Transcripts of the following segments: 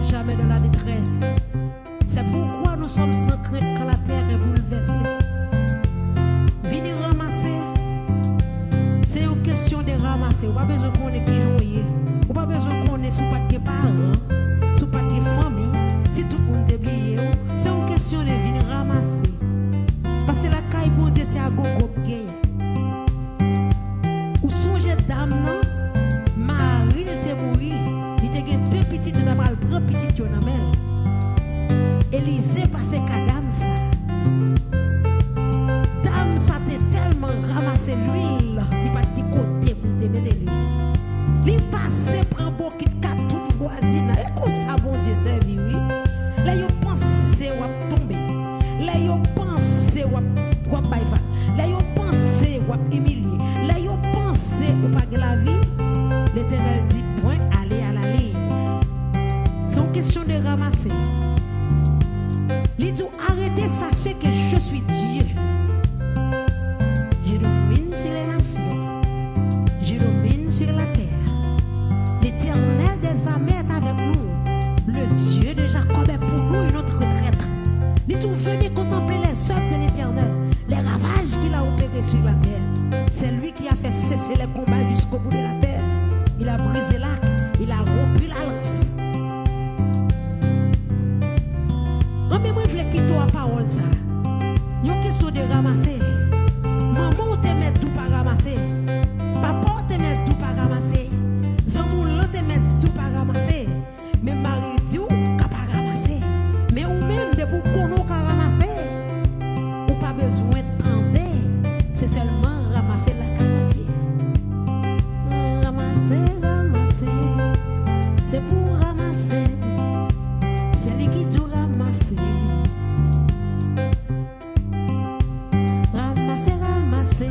jamais dans la détresse. C'est pourquoi nous sommes sans crainte quand la terre est bouleversée. Venez ramasser. C'est une question de ramasser. Ou pas besoin qu'on ait qui jouer. Ou pas besoin qu'on ait sous pas de parents, sous pas de famille. Si tout le monde est oublié, c'est une question de venir ramasser. Parce que la caille bon Dieu c'est à gogo gain. Ou songe dame non, Marie te mouri, il te gen deux petites de mal prend petite yo nan men. Élisée passé ka dame ça. Dame ça te tellement ramassé l'huile, il pas de côté pour te mettre l'huile. Li passé prend bokit ka toute voisine, et comme ça bon Dieu servi oui. Là yo pensé ou tomber. Là yo pensé ou baïva. Là yo pensé ou humilier. Là yo pensé ou pas la vie. L'Éternel dit point aller à la ligne. C'est une question de ramasser. Il dit arrêtez, sachez que je suis Dieu. Je domine sur les nations. Je domine sur la terre. L'Éternel des armées est avec nous. Le Dieu de Jacob est pour nous une autre retraite. Il dit venez contempler les œuvres de l'Éternel, les ravages qu'il a opérés sur la terre. C'est lui qui a fait cesser les combats jusqu'au bout de la terre. Il a brisé l'arc, il a rompu la lance. En même temps, je voulais quitter la parole ça. Il y a une question de ramasser. Maman te met tout par ramasser. Papa te met tout par ramasser. Zamoulan te met tout par ramasser. Mais Marie dit qu'à pas ramasser. Mais ou même de pour qu'on a ramasser. Ou pas besoin de tendre. C'est seulement ramasser la quantité. Ramasser, ramasser. C'est pour ramasser. C'est lui qui doit ramasser. Ramasser, ramasser.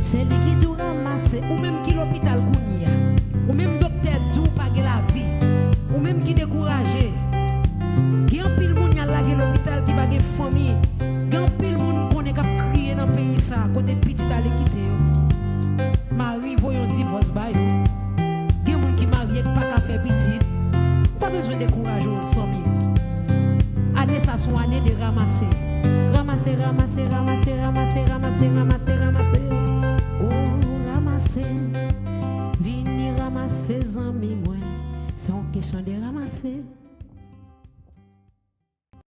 C'est lui qui doit ramasser. Ou même qui l'hôpital Kounia. Ou même docteur tout pas la vie. Ou même qui découragé. Qui en pile moun y'a lagé l'hôpital qui pas de famille. Qui en pile moun connaît qu'à crier dans le pays ça. Côté petit d'aller quitter. Marie voyons divorce ba yo. Qui moun qui marié pas qu'à faire petit. Pas besoin de décourager aux familles. Année ça sont année de ramasser. Ramasser, ramasser, ramasser, ramasser, ramasser, ramasser, ramasser.